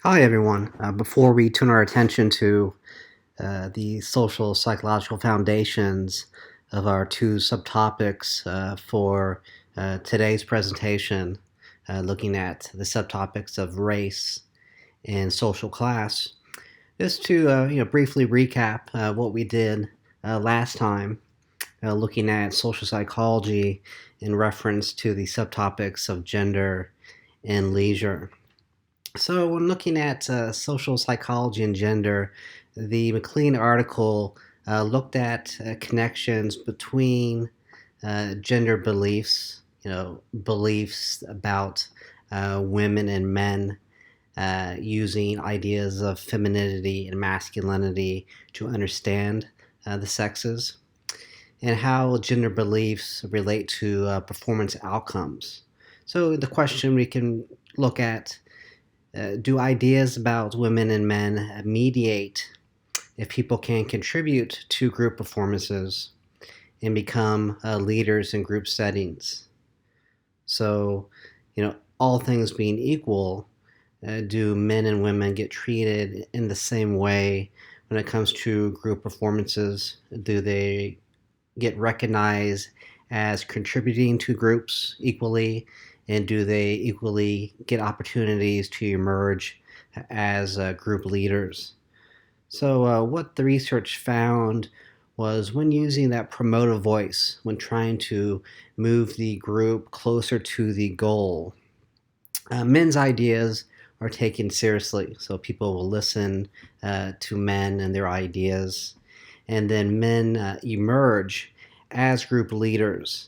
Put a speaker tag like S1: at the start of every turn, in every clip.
S1: Hi, everyone. Before we turn our attention to the social psychological foundations of our two subtopics for today's presentation, looking at the subtopics of race and social class, just to briefly recap what we did last time, looking at social psychology in reference to the subtopics of gender and leisure. So, when looking at social psychology and gender, the McLean article looked at connections between gender beliefs, beliefs about women and men, using ideas of femininity and masculinity to understand the sexes, and how gender beliefs relate to performance outcomes. So, the question we can look at, do ideas about women and men mediate if people can contribute to group performances and become leaders in group settings? So, all things being equal, do men and women get treated in the same way when it comes to group performances? Do they get recognized as contributing to groups equally? And do they equally get opportunities to emerge as group leaders? So, what the research found was when using that promotive voice, when trying to move the group closer to the goal, men's ideas are taken seriously. So, people will listen to men and their ideas, and then men emerge as group leaders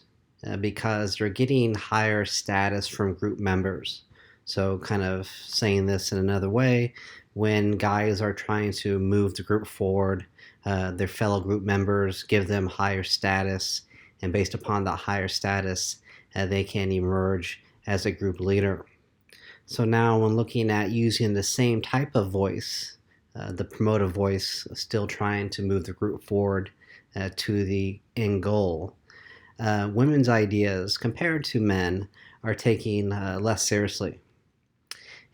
S1: because they're getting higher status from group members. So, kind of saying this in another way, when guys are trying to move the group forward, their fellow group members give them higher status, and based upon that higher status, they can emerge as a group leader. So now, when looking at using the same type of voice, the promotive voice, still trying to move the group forward to the end goal, women's ideas compared to men are taken less seriously.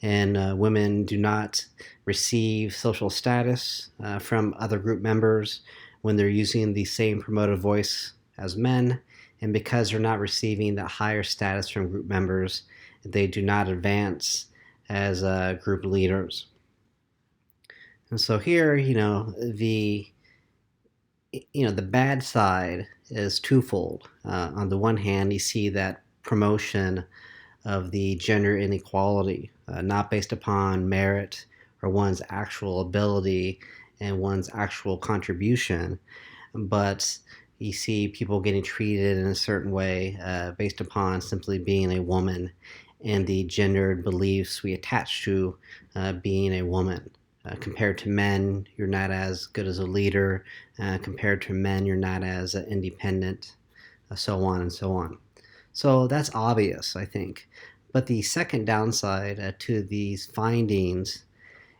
S1: And women do not receive social status from other group members when they're using the same promotive voice as men. And because they're not receiving that higher status from group members, they do not advance as group leaders. And so here, the bad side is twofold. On the one hand, you see that promotion of the gender inequality, not based upon merit or one's actual ability and one's actual contribution, but you see people getting treated in a certain way based upon simply being a woman and the gendered beliefs we attach to being a woman. Compared to men, you're not as good as a leader. Compared to men, you're not as independent, so on and so on. So that's obvious, I think. But the second downside to these findings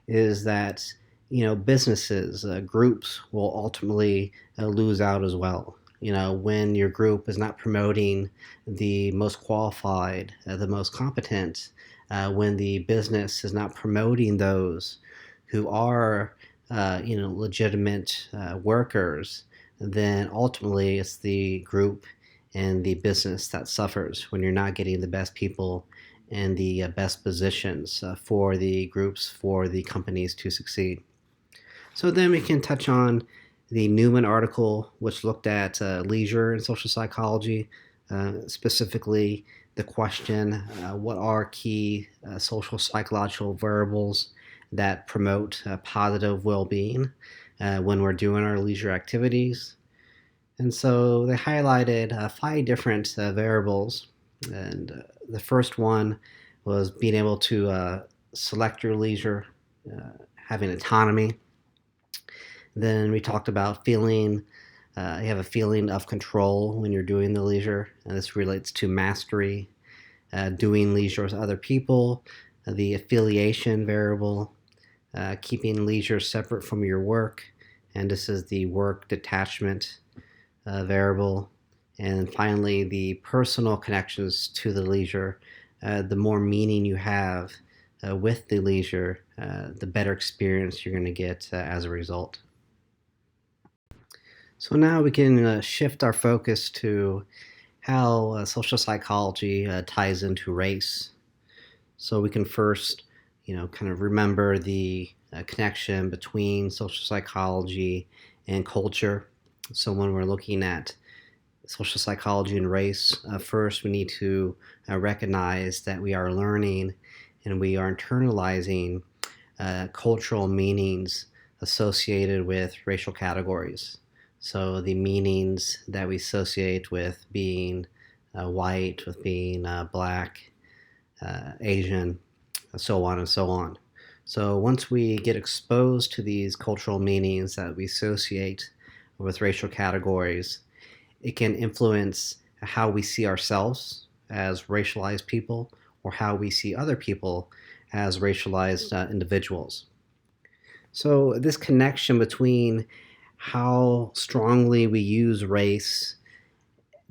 S1: is that businesses, groups will ultimately lose out as well. When your group is not promoting the most qualified, the most competent, when the business is not promoting those who are, legitimate workers, then ultimately it's the group and the business that suffers when you're not getting the best people and the best positions for the groups, for the companies to succeed. So then we can touch on the Newman article, which looked at leisure and social psychology, specifically the question, what are key social psychological variables that promote positive well-being when we're doing our leisure activities? And so they highlighted 5 different variables. And the first one was being able to select your leisure, having autonomy. Then we talked about feeling, you have a feeling of control when you're doing the leisure. And this relates to mastery, doing leisure with other people, the affiliation variable, keeping leisure separate from your work. And this is the work detachment variable. And finally, the personal connections to the leisure. The more meaning you have, with the leisure, the better experience you're going to get as a result. So now we can shift our focus to how social psychology ties into race. So we can first, kind of remember the connection between social psychology and culture. So when we're looking at social psychology and race, first we need to recognize that we are learning and we are internalizing cultural meanings associated with racial categories. So the meanings that we associate with being white, with being black, Asian, so on and so on. So once we get exposed to these cultural meanings that we associate with racial categories, it can influence how we see ourselves as racialized people or how we see other people as racialized individuals. So this connection between how strongly we use race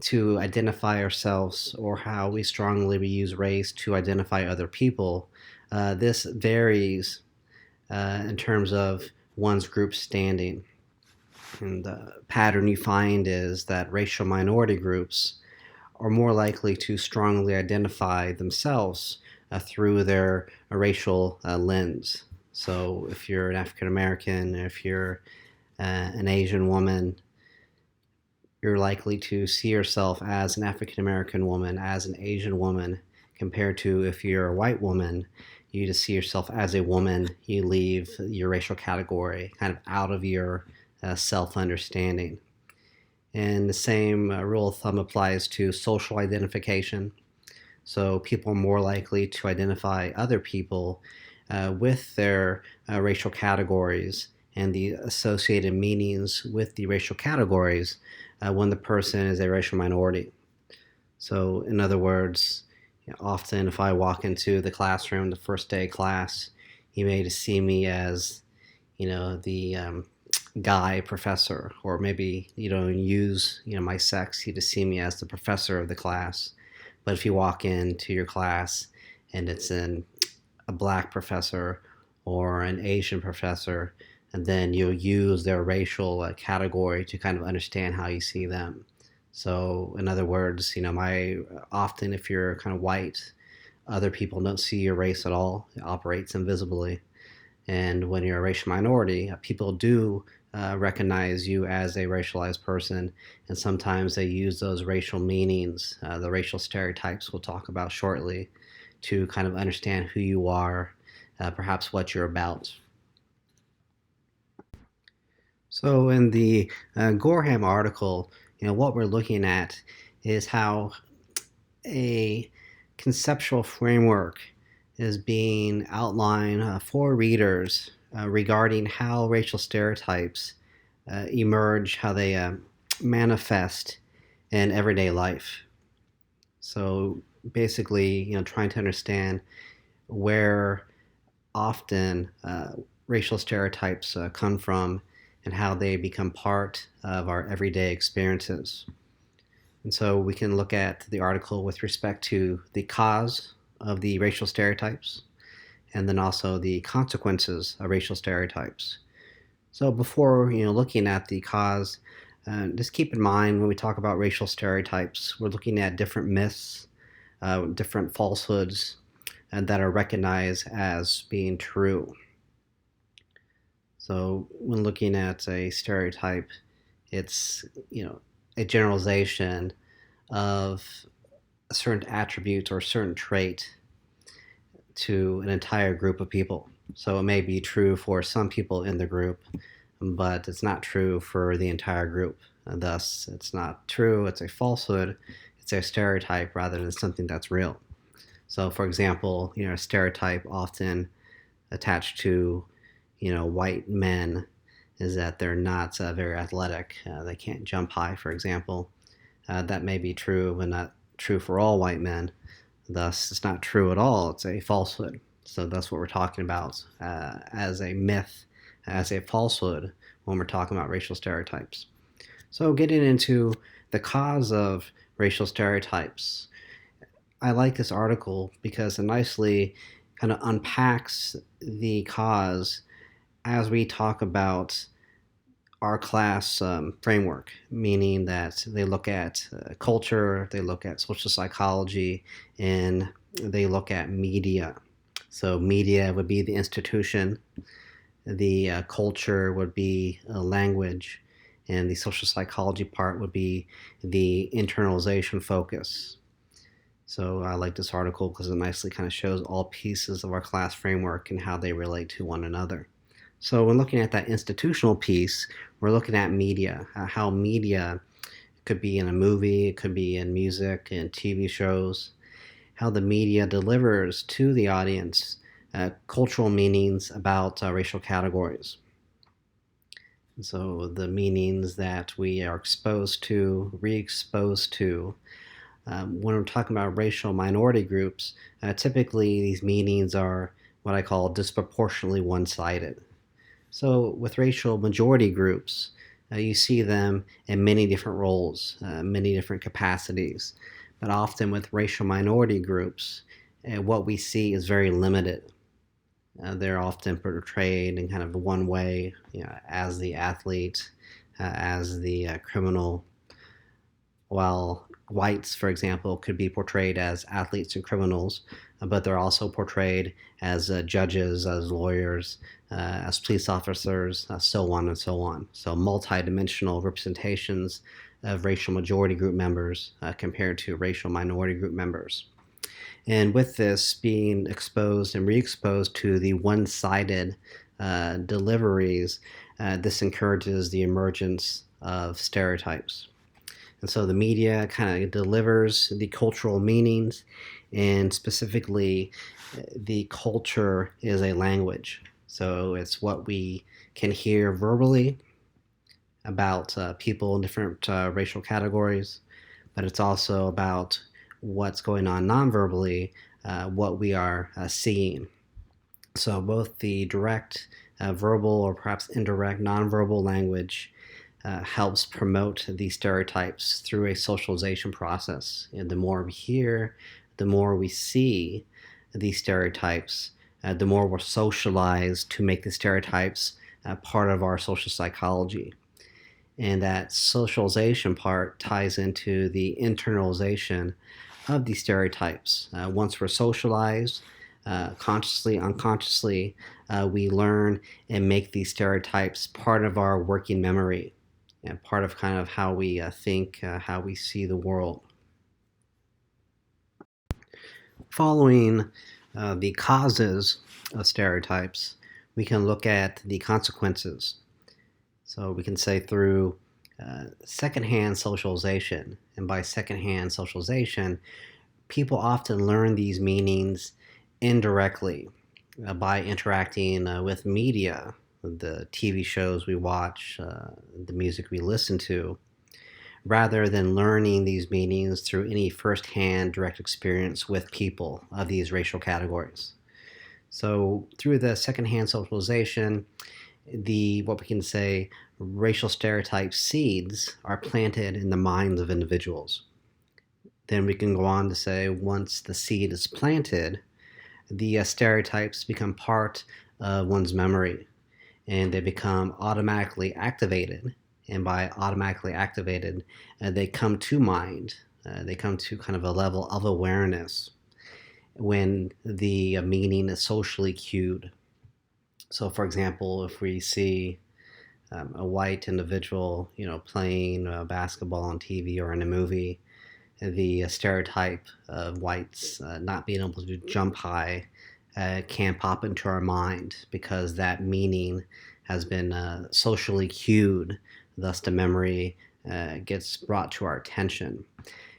S1: to identify ourselves or how we strongly we use race to identify other people, this varies in terms of one's group standing. And the pattern you find is that racial minority groups are more likely to strongly identify themselves through their racial lens. So if you're an African American, if you're an Asian woman, you're likely to see yourself as an African American woman, as an Asian woman, compared to if you're a white woman, you just see yourself as a woman. You leave your racial category kind of out of your self understanding. And the same rule of thumb applies to social identification. So people are more likely to identify other people with their racial categories and the associated meanings with the racial categories when the person is a racial minority. So, in other words, often if I walk into the classroom, the first day of class, you may just see me as, the guy professor, or maybe you don't use, my sex. You just see me as the professor of the class. But if you walk into your class and it's a black professor or an Asian professor, and then you'll use their racial category to kind of understand how you see them. So, in other words, my often if you're kind of white, other people don't see your race at all. It operates invisibly. And when you're a racial minority, people do recognize you as a racialized person, and sometimes they use those racial meanings, the racial stereotypes we'll talk about shortly, to kind of understand who you are, perhaps what you're about. So in the Gorham article, what we're looking at is how a conceptual framework is being outlined for readers regarding how racial stereotypes emerge, how they manifest in everyday life. So basically, trying to understand where often racial stereotypes come from and how they become part of our everyday experiences. And so we can look at the article with respect to the cause of the racial stereotypes and then also the consequences of racial stereotypes. So before looking at the cause, just keep in mind when we talk about racial stereotypes, we're looking at different myths, different falsehoods that are recognized as being true. So when looking at a stereotype, it's a generalization of a certain attribute or a certain trait to an entire group of people. So it may be true for some people in the group, but it's not true for the entire group. And thus, it's not true, it's a falsehood, it's a stereotype rather than something that's real. So, for example, a stereotype often attached to, white men is that they're not very athletic. They can't jump high, for example. That may be true, but not true for all white men. Thus, it's not true at all. It's a falsehood. So that's what we're talking about as a myth, as a falsehood when we're talking about racial stereotypes. So getting into the cause of racial stereotypes, I like this article because it nicely kind of unpacks the cause as we talk about our class framework, meaning that they look at culture, they look at social psychology, and they look at media. So, media would be the institution, the culture would be language, and the social psychology part would be the internalization focus. So I like this article because it nicely kind of shows all pieces of our class framework and how they relate to one another. So when looking at that institutional piece, we're looking at media, how media could be in a movie, it could be in music and TV shows, how the media delivers to the audience cultural meanings about racial categories. So the meanings that we are exposed to, re-exposed to. When we're talking about racial minority groups, typically these meanings are what I call disproportionately one-sided. So with racial majority groups, you see them in many different roles, many different capacities. But often with racial minority groups, what we see is very limited. They're often portrayed in kind of one way, as the athlete, as the criminal, while whites, for example, could be portrayed as athletes and criminals, but they're also portrayed as judges, as lawyers, as police officers, so on and so on. So multidimensional representations of racial majority group members compared to racial minority group members. And with this being exposed and re-exposed to the one-sided deliveries, this encourages the emergence of stereotypes. And so the media kind of delivers the cultural meanings, and specifically, the culture is a language. So it's what we can hear verbally about people in different racial categories, but it's also about what's going on non-verbally, what we are seeing. So both the direct verbal or perhaps indirect non-verbal language helps promote these stereotypes through a socialization process. And the more we hear, the more we see these stereotypes, the more we're socialized to make the stereotypes part of our social psychology. And that socialization part ties into the internalization of these stereotypes. Once we're socialized, consciously, unconsciously, we learn and make these stereotypes part of our working memory, and part of kind of how we think, how we see the world. Following the causes of stereotypes, we can look at the consequences. So we can say through secondhand socialization, and by secondhand socialization, people often learn these meanings indirectly by interacting with media, the TV shows we watch, the music we listen to, rather than learning these meanings through any firsthand direct experience with people of these racial categories. So through the secondhand socialization, what we can say racial stereotype seeds are planted in the minds of individuals. Then we can go on to say once the seed is planted, the stereotypes become part of one's memory, and they become automatically activated. And by automatically activated, they come to mind. They come to kind of a level of awareness when the meaning is socially cued. So, for example, if we see a white individual, playing basketball on TV or in a movie, the stereotype of whites not being able to jump high can pop into our mind because that meaning has been socially cued. Thus, the memory gets brought to our attention.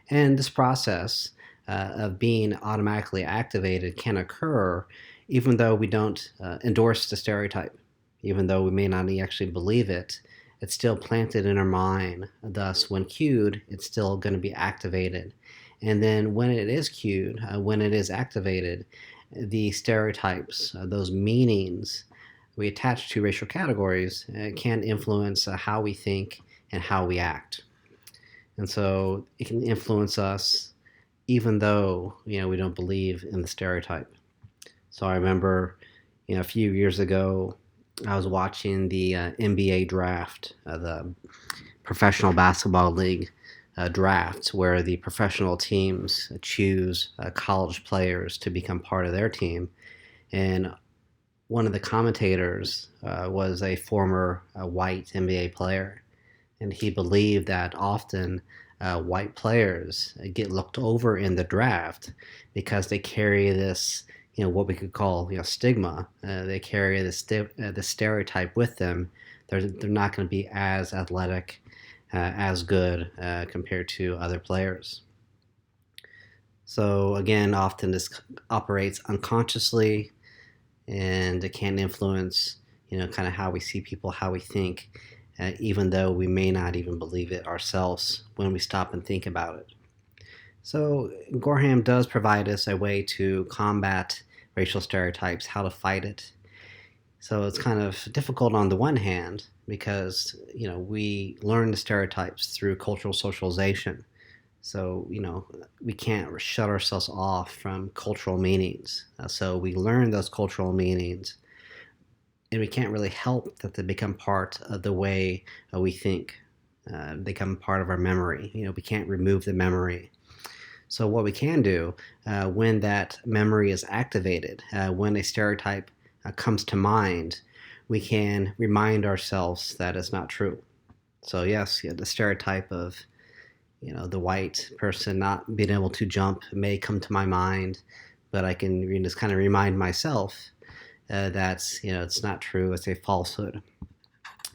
S1: And this process of being automatically activated can occur even though we don't endorse the stereotype, even though we may not actually believe it. It's still planted in our mind. Thus, when cued, it's still going to be activated. And then when it is cued, when it is activated, the stereotypes, those meanings we attach to racial categories, can influence how we think and how we act. And so it can influence us even though we don't believe in the stereotype. So I remember, a few years ago, I was watching the NBA draft, the Professional Basketball League draft, where the professional teams choose college players to become part of their team. And one of the commentators was a former white NBA player, and he believed that often white players get looked over in the draft because they carry this, what we could call, stigma. They carry the stereotype with them. They're not going to be as athletic, as good compared to other players. So again, often this operates unconsciously, and it can influence, kind of how we see people, how we think, even though we may not even believe it ourselves when we stop and think about it. So Gorham does provide us a way to combat racial stereotypes, how to fight it. So it's kind of difficult on the one hand because, we learn the stereotypes through cultural socialization. So, we can't shut ourselves off from cultural meanings. So we learn those cultural meanings, and we can't really help that they become part of the way we think. They become part of our memory. We can't remove the memory. So what we can do when that memory is activated, when a stereotype comes to mind, we can remind ourselves that it's not true. So yes, the stereotype of the white person not being able to jump may come to my mind, but I can just kind of remind myself that's it's not true. It's a falsehood.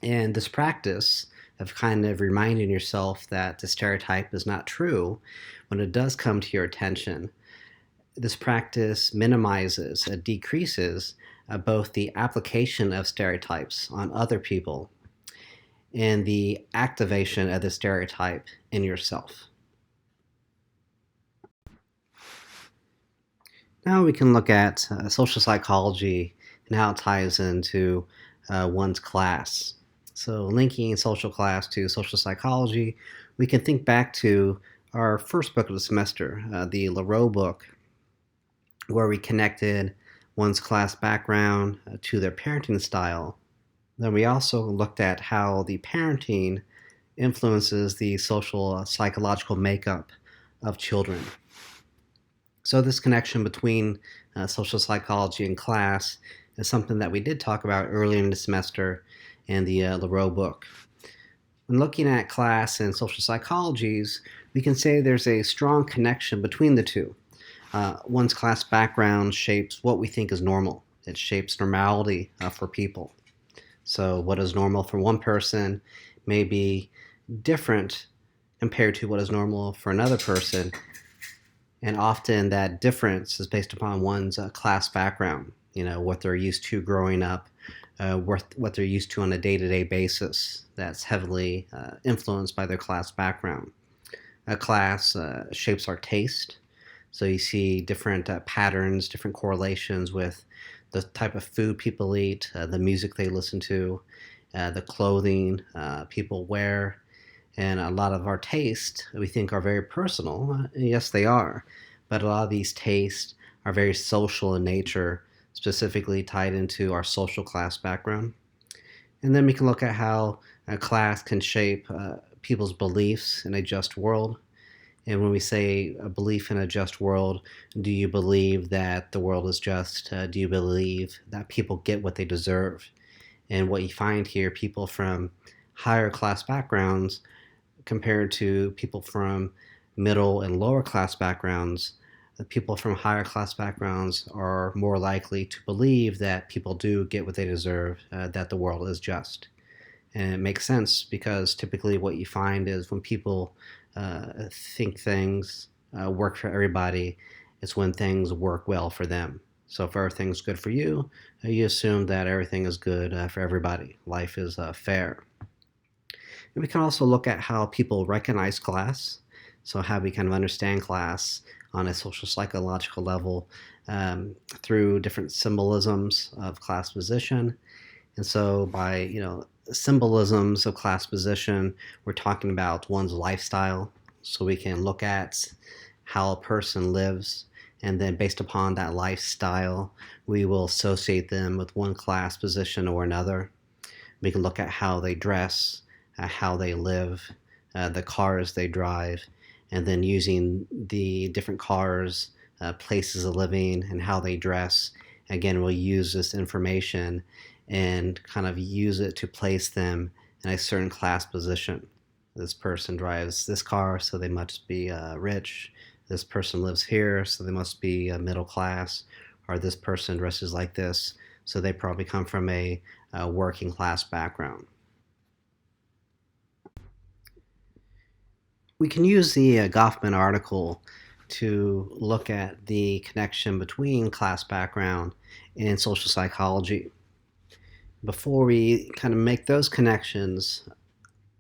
S1: And this practice of kind of reminding yourself that the stereotype is not true, when it does come to your attention, this practice minimizes, decreases both the application of stereotypes on other people and the activation of the stereotype in yourself. Now we can look at social psychology and how it ties into one's class. So linking social class to social psychology, we can think back to our first book of the semester, the Leroux book, where we connected one's class background to their parenting style. Then we also looked at how the parenting influences the social psychological makeup of children. So this connection between social psychology and class is something that we did talk about earlier in the semester in the Leroux book. When looking at class and social psychologies, we can say there's a strong connection between the two. One's class background shapes what we think is normal. It shapes normality for people. So what is normal for one person may be different compared to what is normal for another person. And often that difference is based upon one's class background, what they're used to growing up, what they're used to on a day-to-day basis that's heavily influenced by their class background. A class shapes our taste. So you see different patterns, different correlations with the type of food people eat, the music they listen to, the clothing people wear. And a lot of our tastes we think are very personal. Yes, they are. But a lot of these tastes are very social in nature, specifically tied into our social class background. And then we can look at how a class can shape people's beliefs in a just world. And when we say a belief in a just world, do you believe that the world is just? Do you believe that people get what they deserve? And what you find here, people from higher class backgrounds compared to people from middle and lower class backgrounds, the people from higher class backgrounds are more likely to believe that people do get what they deserve, that the world is just. And it makes sense because typically what you find is when people think things work for everybody, it's when things work well for them. So if everything's good for you, you assume that everything is good for everybody. Life is fair. And we can also look at how people recognize class, so how we kind of understand class on a social psychological level through different symbolisms of class position. And so by, symbolisms of class position, we're talking about one's lifestyle. So we can look at how a person lives And then based upon that lifestyle, we will associate them with one class, position, or another. We can look at how they dress, how they live, the cars they drive, and then using the different cars, places of living, and how they dress. Again, we'll use this information and kind of use it to place them in a certain class position. This person drives this car, so they must be rich. This person lives here, so they must be middle class. Or this person dresses like this, so they probably come from a working class background. We can use the Goffman article to look at the connection between class background and social psychology. Before we kind of make those connections,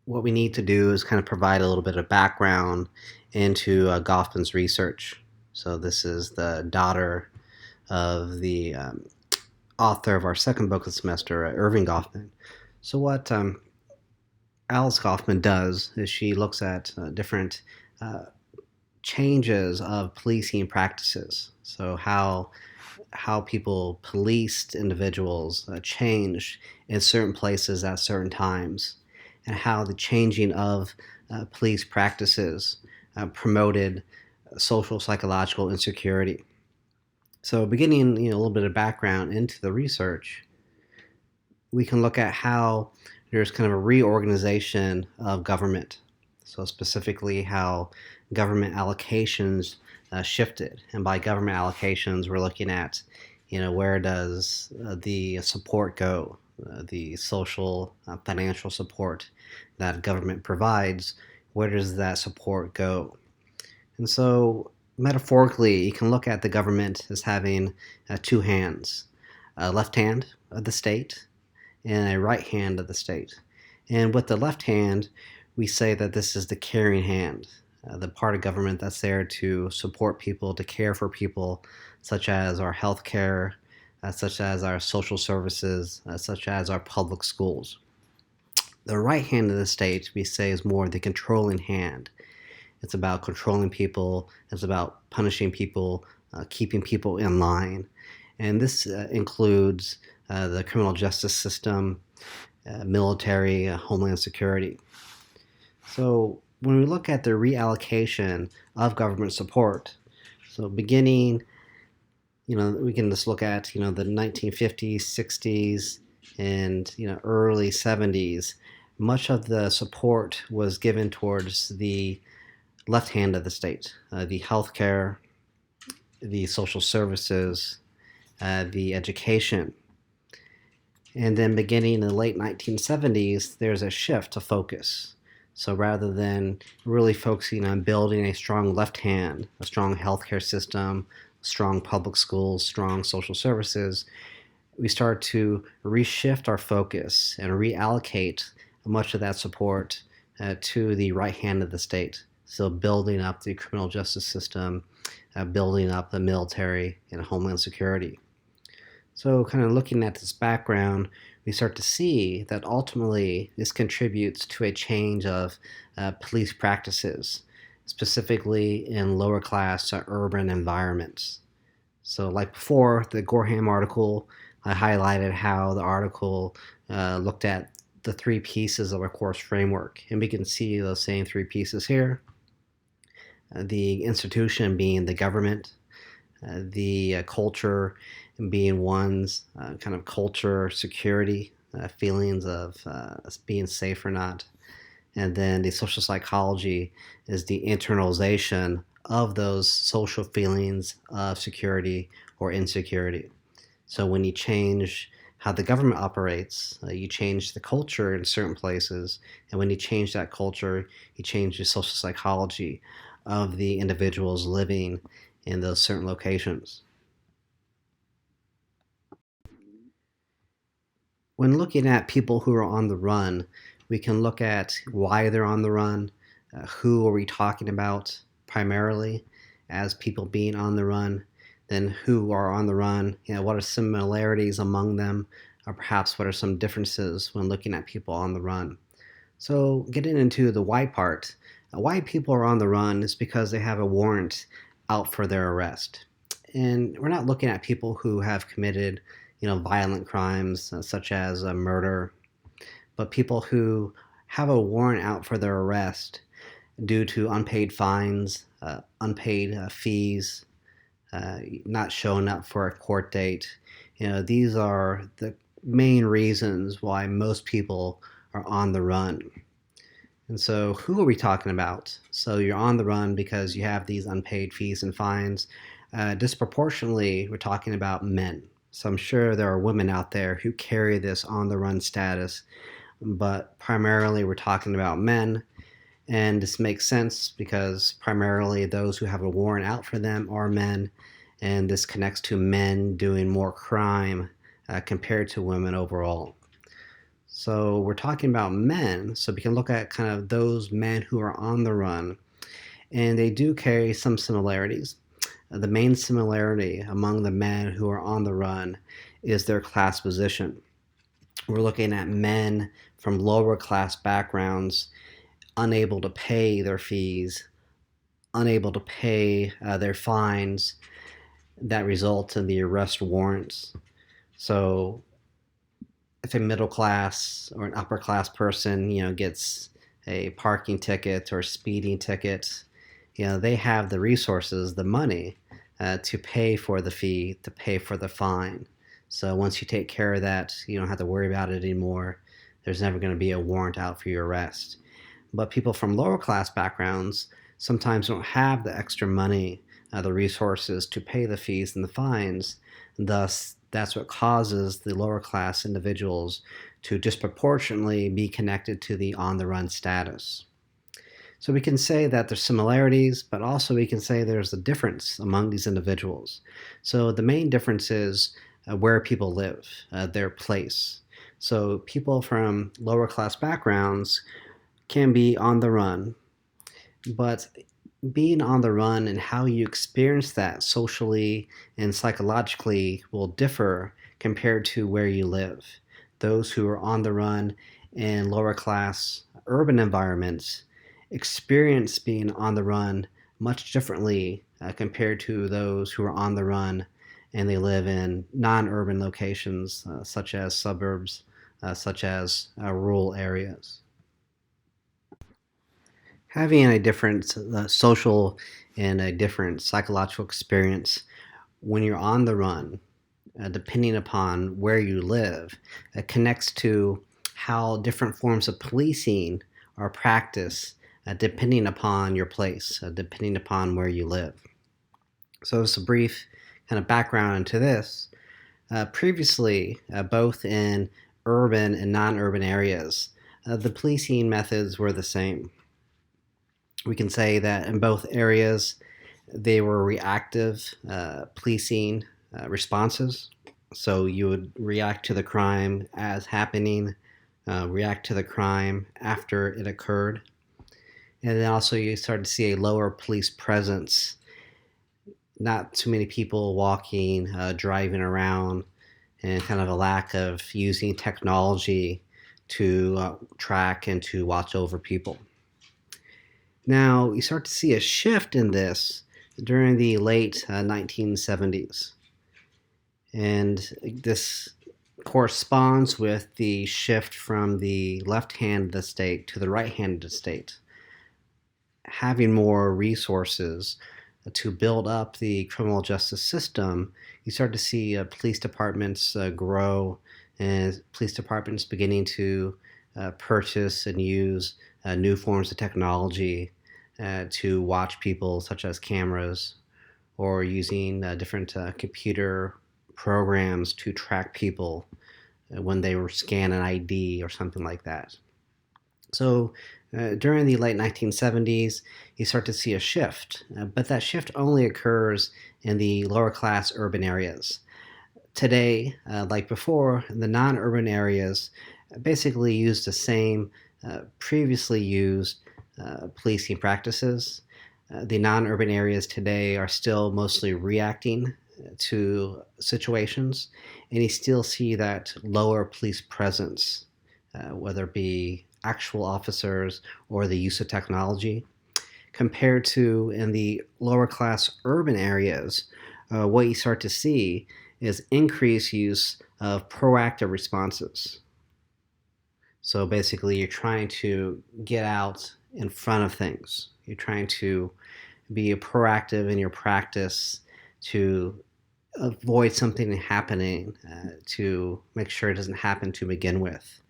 S1: what we need to do is kind of provide a little bit of background into Goffman's research. So this is the daughter of the author of our second book of the semester, Irving Goffman. So what Alice Goffman does is she looks at different changes of policing practices. So how people policed individuals changed in certain places at certain times, and how the changing of police practices promoted social psychological insecurity. So beginning a little bit of background into the research, we can look at how there's kind of a reorganization of government. So specifically how government allocations shifted. And by government allocations, we're looking at, where does the support go, the social, financial support that government provides, where does that support go? And so metaphorically, you can look at the government as having two hands, a left hand of the state and a right hand of the state. And with the left hand, we say that this is the caring hand, the part of government that's there to support people, to care for people, such as our health care, such as our social services, such as our public schools. The right hand of the state, we say, is more the controlling hand. It's about controlling people, it's about punishing people, keeping people in line. And this includes the criminal justice system, military, Homeland Security. So when we look at the reallocation of government support, so beginning, we can just look at, the 1950s, 60s, and, early 70s, much of the support was given towards the left hand of the state, the healthcare, the social services, the education. And then beginning in the late 1970s, there's a shift to focus. So rather than really focusing on building a strong left hand, a strong healthcare system, strong public schools, strong social services, we start to reshift our focus and reallocate much of that support to the right hand of the state. So building up the criminal justice system, building up the military and Homeland Security. So kind of looking at this background, we start to see that ultimately this contributes to a change of police practices, specifically in lower class urban environments. So like before, the Gorham article, I highlighted how the article looked at the three pieces of our course framework. And we can see those same three pieces here. The institution being the government, the culture being one's kind of culture, security, feelings of being safe or not. And then the social psychology is the internalization of those social feelings of security or insecurity. So when you change how the government operates, you change the culture in certain places. And when you change that culture, you change the social psychology of the individuals living in those certain locations. When looking at people who are on the run, we can look at why they're on the run, who are we talking about primarily as people being on the run, then who are on the run, what are similarities among them, or perhaps what are some differences when looking at people on the run. So getting into the why part, why people are on the run is because they have a warrant out for their arrest. And we're not looking at people who have committed, violent crimes such as murder, but people who have a warrant out for their arrest due to unpaid fines, unpaid fees, not showing up for a court date. These are the main reasons why most people are on the run. And so, who are we talking about? So, you're on the run because you have these unpaid fees and fines. Disproportionately, we're talking about men. So, I'm sure there are women out there who carry this on the run status, but primarily we're talking about men. And this makes sense because primarily those who have a warrant out for them are men, and this connects to men doing more crime compared to women overall. So we're talking about men, so we can look at kind of those men who are on the run, and they do carry some similarities. The main similarity among the men who are on the run is their class position. We're looking at men from lower class backgrounds unable to pay their fees, unable to pay their fines that result in the arrest warrants. So if a middle class or an upper class person, gets a parking ticket or speeding ticket, they have the resources, the money to pay for the fee, to pay for the fine. So once you take care of that, you don't have to worry about it anymore. There's never going to be a warrant out for your arrest. But people from lower class backgrounds sometimes don't have the extra money, the resources to pay the fees and the fines. Thus, that's what causes the lower class individuals to disproportionately be connected to the on the run status. So we can say that there's similarities, but also we can say there's a difference among these individuals. So the main difference is where people live, their place. So people from lower class backgrounds can be on the run, but being on the run and how you experience that socially and psychologically will differ compared to where you live. Those who are on the run in lower class urban environments experience being on the run much differently compared to those who are on the run and they live in non-urban locations such as suburbs, such as rural areas. Having a different social and a different psychological experience when you're on the run, depending upon where you live, connects to how different forms of policing are practiced depending upon your place, depending upon where you live. So, just a brief kind of background into this. Previously, both in urban and non-urban areas, the policing methods were the same. We can say that in both areas, they were reactive policing responses. So you would react to the crime as happening, react to the crime after it occurred. And then also you start to see a lower police presence, not too many people walking, driving around, and kind of a lack of using technology to track and to watch over people. Now, you start to see a shift in this during the late 1970s. And this corresponds with the shift from the left hand of the state to the right hand of the state. Having more resources to build up the criminal justice system, you start to see police departments grow and police departments beginning to purchase and use new forms of technology to watch people, such as cameras, or using different computer programs to track people when they were scan an ID or something like that. So during the late 1970s, you start to see a shift, but that shift only occurs in the lower class urban areas. Today, like before, the non-urban areas basically use the same previously used policing practices. The non-urban areas today are still mostly reacting to situations, and you still see that lower police presence, whether it be actual officers or the use of technology, compared to in the lower class urban areas what you start to see is increased use of proactive responses. So basically, you're trying to get out in front of things. You're trying to be proactive in your practice to avoid something happening, to make sure it doesn't happen to begin with.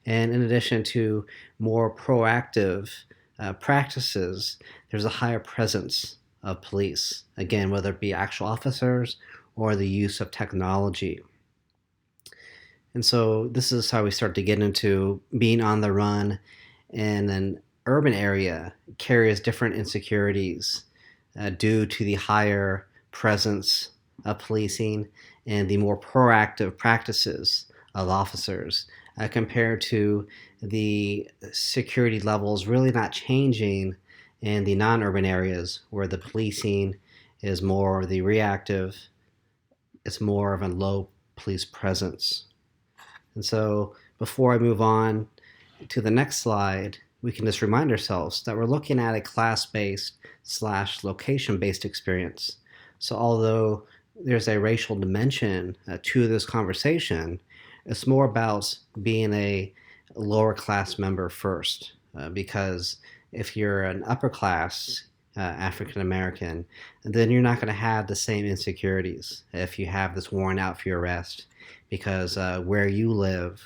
S1: And in addition to more proactive practices, there's a higher presence of police, again, whether it be actual officers or the use of technology. And so this is how we start to get into being on the run in an urban area carries different insecurities due to the higher presence of policing and the more proactive practices of officers compared to the security levels really not changing in the non-urban areas where the policing is more the reactive, it's more of a low police presence. And so before I move on to the next slide, we can just remind ourselves that we're looking at a class-based / location-based experience. So although there's a racial dimension to this conversation, it's more about being a lower class member first, because if you're an upper class African American, then you're not going to have the same insecurities if you have this warrant out for your arrest, because where you live,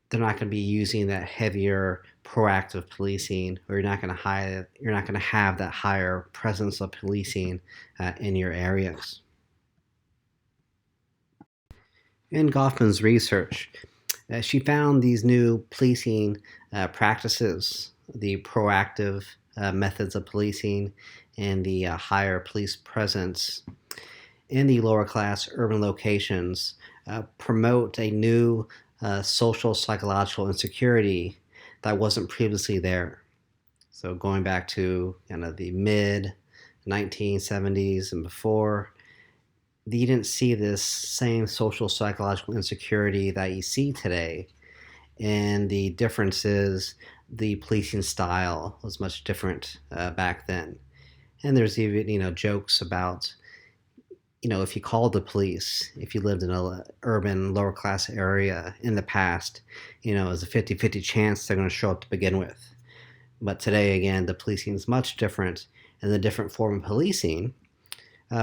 S1: they're not going to be using that heavier proactive policing, or you're not going to have that higher presence of policing in your areas. In Goffman's research, she found these new policing practices, the proactive methods of policing and the higher police presence in the lower class urban locations promote a new social psychological insecurity that wasn't previously there. So going back to the mid 1970s and before, you didn't see this same social psychological insecurity that you see today. And the difference is the policing style was much different back then. And there's even jokes about if you called the police, if you lived in an urban lower class area in the past, it was a 50-50 chance they're going to show up to begin with. But today, again, the policing is much different, and the different form of policing,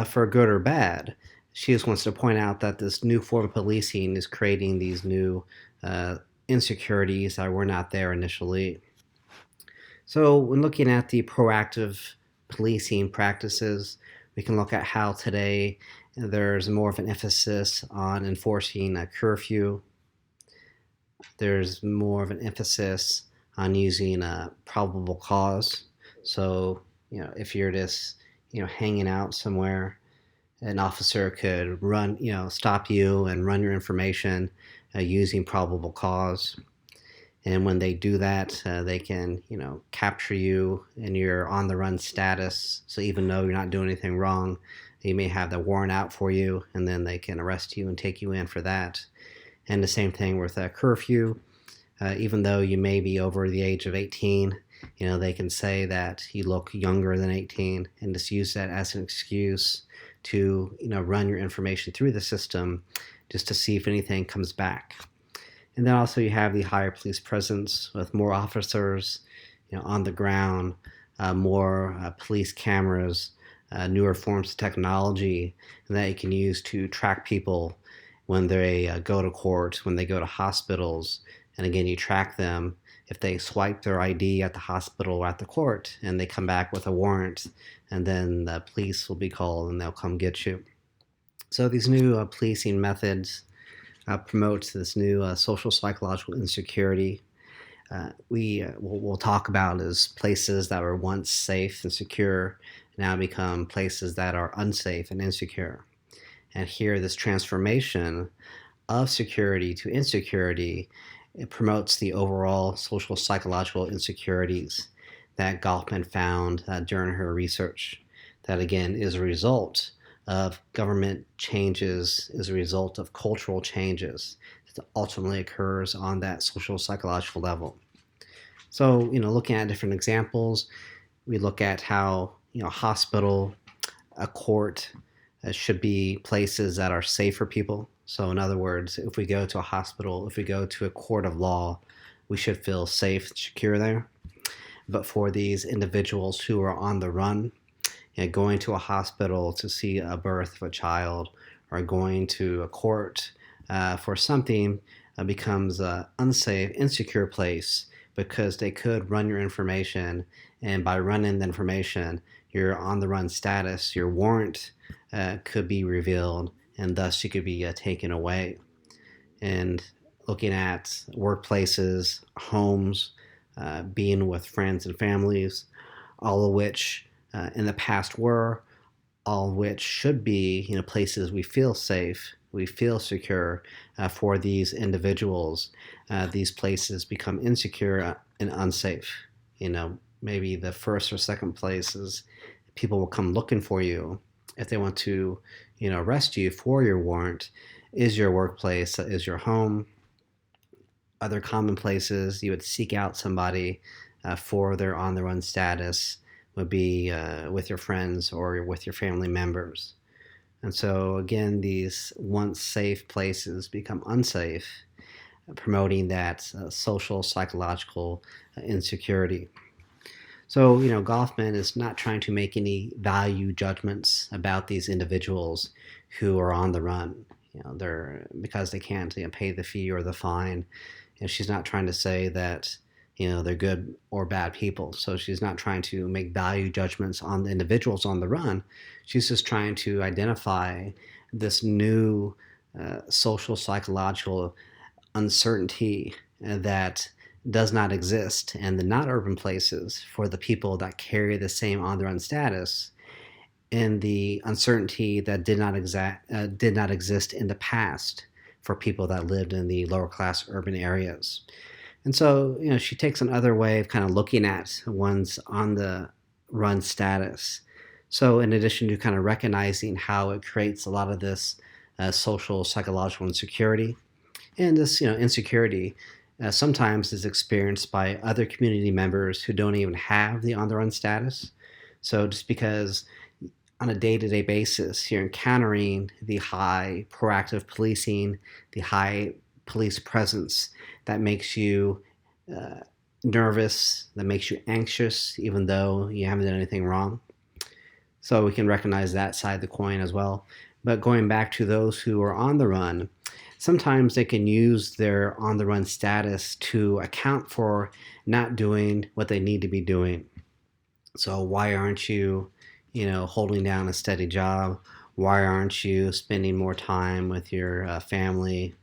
S1: for good or bad. She just wants to point out that this new form of policing is creating these new insecurities that were not there initially. So when looking at the proactive policing practices, we can look at how today there's more of an emphasis on enforcing a curfew. There's more of an emphasis on using a probable cause. So, if you're just, hanging out somewhere, an officer could stop you and run your information using probable cause. And when they do that, they can, capture you in your on-the-run status. So even though you're not doing anything wrong, they may have the warrant out for you, and then they can arrest you and take you in for that. And the same thing with a curfew. Even though you may be over the age of 18, they can say that you look younger than 18 and just use that as an excuse to, run your information through the system just to see if anything comes back. And then also you have the higher police presence with more officers, on the ground, more police cameras, newer forms of technology that you can use to track people when they go to court, when they go to hospitals. And again, you track them if they swipe their ID at the hospital or at the court and they come back with a warrant, and then the police will be called and they'll come get you. So these new policing methods promote this new social psychological insecurity. We'll talk about as places that were once safe and secure now become places that are unsafe and insecure. And here, this transformation of security to insecurity, it promotes the overall social psychological insecurities that Goffman found during her research. That again is a result of government changes, is a result of cultural changes that ultimately occurs on that social psychological level. So, looking at different examples, we look at how, a hospital, a court, should be places that are safe for people. So, in other words, if we go to a hospital, if we go to a court of law, we should feel safe, secure there. But for these individuals who are on the run, going to a hospital to see a birth of a child or going to a court for something becomes an unsafe, insecure place because they could run your information. And by running the information, your on the run status, your warrant could be revealed, and thus you could be taken away. And looking at workplaces, homes, being with friends and families, all of which in the past were, all of which should be, places we feel safe, we feel secure for these individuals. These places become insecure and unsafe. Maybe the first or second places people will come looking for you if they want to, arrest you for your warrant is your workplace, is your home. Other common places you would seek out somebody for their on the run status would be with your friends or with your family members. And so, again, these once safe places become unsafe, promoting that social, psychological insecurity. So, Goffman is not trying to make any value judgments about these individuals who are on the run. They're because they can't pay the fee or the fine. And she's not trying to say that they're good or bad people. So she's not trying to make value judgments on the individuals on the run. She's just trying to identify this new social psychological uncertainty that does not exist in the not urban places for the people that carry the same on the run status, and the uncertainty that did not exist in the past for people that lived in the lower class urban areas. And so, she takes another way of kind of looking at one's on the run status. So, in addition to kind of recognizing how it creates a lot of this social, psychological insecurity, and this, insecurity sometimes is experienced by other community members who don't even have the on the run status. So, just because on a day-to-day basis you're encountering the high proactive policing, the high police presence that makes you nervous, that makes you anxious, even though you haven't done anything wrong. So we can recognize that side of the coin as well. But going back to those who are on the run, sometimes they can use their on the run status to account for not doing what they need to be doing. So why aren't you, holding down a steady job? Why aren't you spending more time with your family,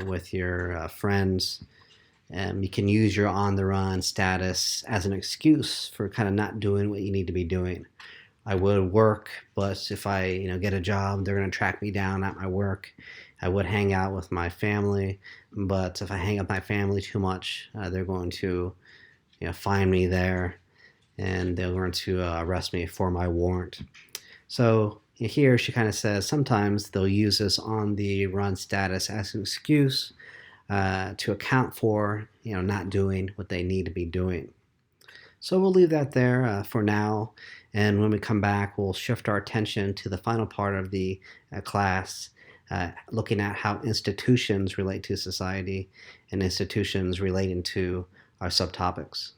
S1: with your friends? You can use your on the run status as an excuse for kind of not doing what you need to be doing. I would work, but if I get a job, they're going to track me down at my work. I would hang out with my family, but if I hang out with my family too much, they're going to find me there, and they're going to arrest me for my warrant. So here she kind of says sometimes they'll use this on the run status as an excuse to account for not doing what they need to be doing. So we'll leave that there for now, and when we come back, we'll shift our attention to the final part of the class, looking at how institutions relate to society and institutions relating to our subtopics.